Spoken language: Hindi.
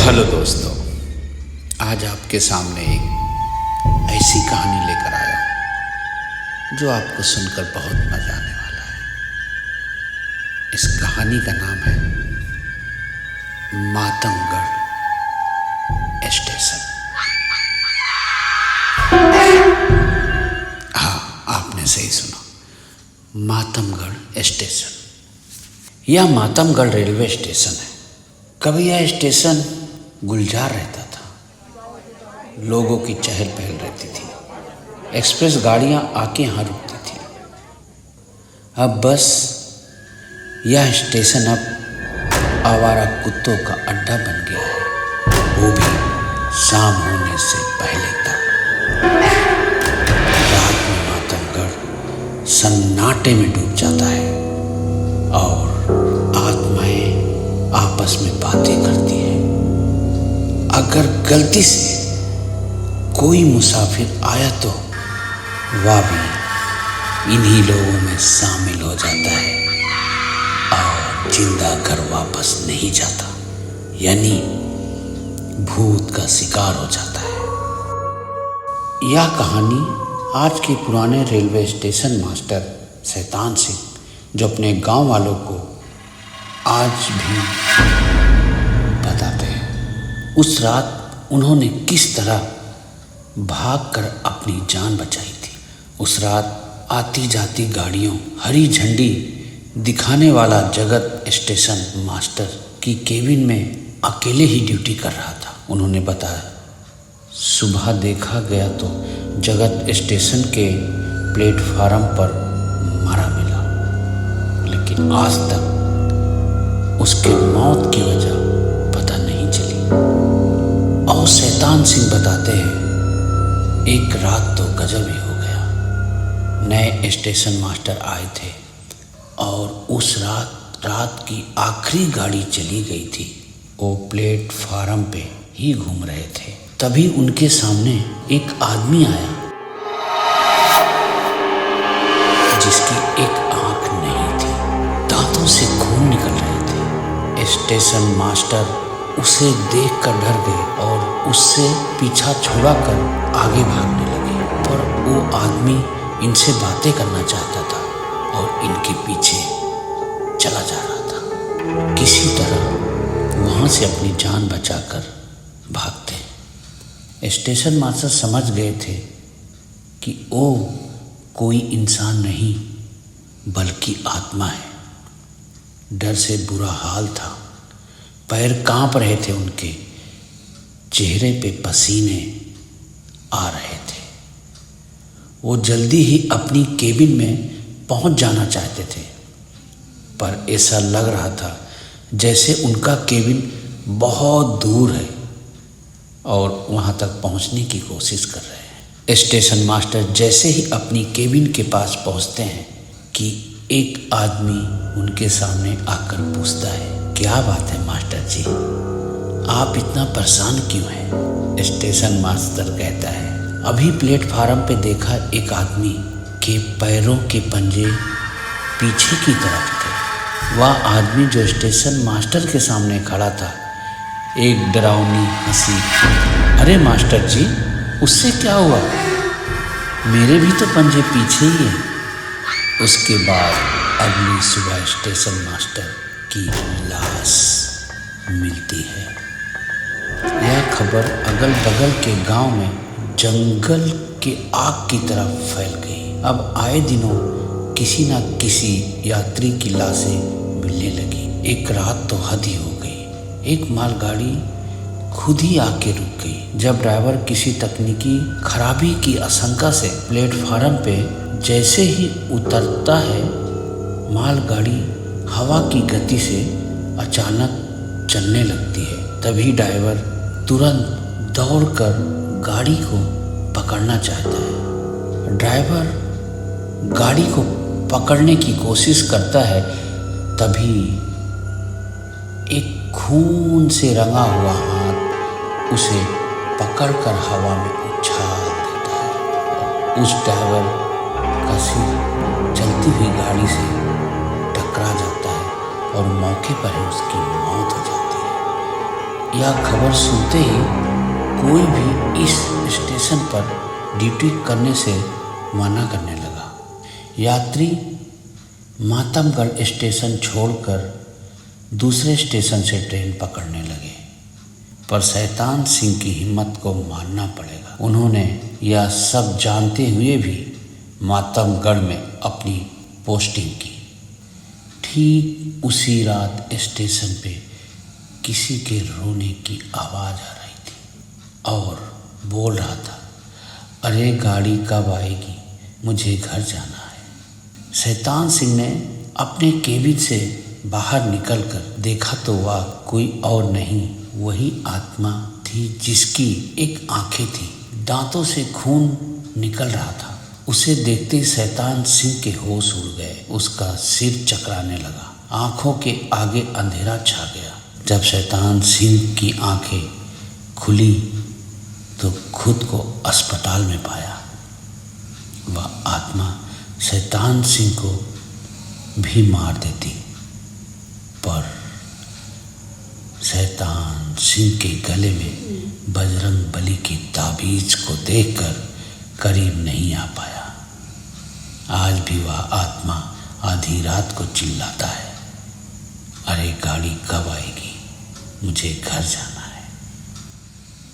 हेलो दोस्तों, आज आपके सामने एक ऐसी कहानी लेकर आया हूँ जो आपको सुनकर बहुत मजा आने वाला है। इस कहानी का नाम है मातमगढ़ स्टेशन। हाँ, आपने सही सुना, मातमगढ़ स्टेशन। यह मातमगढ़ रेलवे स्टेशन है। कभी यह स्टेशन गुलजार रहता था। लोगों की चहल पहल रहती थी। एक्सप्रेस गाड़ियां आके यहाँ रुकती थी। अब बस यह स्टेशन अब आवारा कुत्तों का अड्डा बन गया है, वो भी शाम होने से पहले तक। रात में मातमगढ़ सन्नाटे में डूब जाता है और आत्माएं आपस में बातें करती है। अगर गलती से कोई मुसाफिर आया तो वह भी इन्हीं लोगों में शामिल हो जाता है और जिंदा घर वापस नहीं जाता, यानी भूत का शिकार हो जाता है। यह कहानी आज के पुराने railway station master Shaitan Singh, जो अपने गांव वालों को आज भी बताते हैं। उस रात उन्होंने किस तरह भागकर अपनी जान बचाई थी। उस रात आती जाती गाड़ियों, हरी झंडी दिखाने वाला जगत स्टेशन मास्टर की केबिन में अकेले ही ड्यूटी कर रहा था। उन्होंने बताया, सुबह देखा गया तो जगत स्टेशन के प्लेटफार्म पर मरा मिला, लेकिन आज तक उसके मौत की वजह पता नहीं चली। और शैतान सिंह बताते हैं, एक रात तो गजब ही हो गया। नए स्टेशन मास्टर आए थे और उस रात की आखिरी गाड़ी चली गई थी। वो प्लेटफार्म पे ही घूम रहे थे। तभी उनके सामने एक आदमी आया जिसकी एक आंख नहीं थी, दांतों से खून निकल रहे थे। स्टेशन मास्टर उसे देखकर डर गए और उससे पीछा छुड़ाकर आगे भागने लगे, पर वो आदमी इनसे बातें करना चाहता था और इनके पीछे चला जा रहा था। किसी तरह वहाँ से अपनी जान बचाकर भागते। स्टेशन मास्टर समझ गए थे कि वो कोई इंसान नहीं बल्कि आत्मा है। डर से बुरा हाल था, पैर कांप रहे थे, उनके चेहरे पे पसीने आ रहे थे। वो जल्दी ही अपनी केबिन में पहुंच जाना चाहते थे, पर ऐसा लग रहा था जैसे उनका केबिन बहुत दूर है और वहां तक पहुंचने की कोशिश कर रहे हैं। स्टेशन मास्टर जैसे ही अपनी केबिन के पास पहुंचते हैं कि एक आदमी उनके सामने आकर पूछता है, क्या बात है मास्टर जी, आप इतना परेशान क्यों हैं? स्टेशन मास्टर कहता है, अभी प्लेटफार्म पे देखा एक आदमी के पैरों के पंजे पीछे की तरफ थे। वह आदमी जो स्टेशन मास्टर के सामने खड़ा था, एक डरावनी हंसी, अरे मास्टर जी, उससे क्या हुआ? मेरे भी तो पंजे पीछे ही हैं। उसके बाद अगली सुबह स्टेशन मास्टर की लाश मिलती है। यह खबर अगल बगल के गांव में जंगल के आग की तरह फैल गई। अब आए दिनों किसी न किसी यात्री की लाशें मिलने लगी। एक रात तो हद ही हो गई। एक मालगाड़ी खुद ही आके रुक गई। जब ड्राइवर किसी तकनीकी खराबी की आशंका से प्लेटफार्म पे जैसे ही उतरता है, मालगाड़ी हवा की गति से अचानक चलने लगती है। तभी ड्राइवर तुरंत दौड़कर गाड़ी को पकड़ना चाहता है। ड्राइवर गाड़ी को पकड़ने की कोशिश करता है, तभी एक खून से रंगा हुआ हाथ उसे पकड़कर हवा में उछाल देता है। उस ड्राइवर का सिर चलती हुई गाड़ी से टकरा जाता है और मौके पर ही उसकी मौत हो जाती है। यह खबर सुनते ही कोई भी इस स्टेशन पर ड्यूटी करने से मना करने लगा। यात्री मातमगढ़ स्टेशन छोड़कर दूसरे स्टेशन से ट्रेन पकड़ने लगे, पर शैतान सिंह की हिम्मत को मानना पड़ेगा। उन्होंने यह सब जानते हुए भी मातमगढ़ में अपनी पोस्टिंग की। ठीक उसी रात स्टेशन पे किसी के रोने की आवाज़ आ रही थी और बोल रहा था, अरे गाड़ी कब आएगी, मुझे घर जाना है। शैतान सिंह ने अपने केबिन से बाहर निकलकर देखा तो वह कोई और नहीं, वही आत्मा थी जिसकी एक आंखें थी, दांतों से खून निकल रहा था। उसे देखते ही शैतान सिंह के होश उड़ गए, उसका सिर चकराने लगा, आंखों के आगे अंधेरा छा गया। जब शैतान सिंह की आंखें खुली तो खुद को अस्पताल में पाया। वह आत्मा शैतान सिंह को भी मार देती, पर शैतान सिंह के गले में बजरंग बली की ताबीज को देखकर करीब नहीं आ पाया। आज भी वह आत्मा आधी रात को चिल्लाता है, अरे गाड़ी कब आएगी, मुझे घर जाना।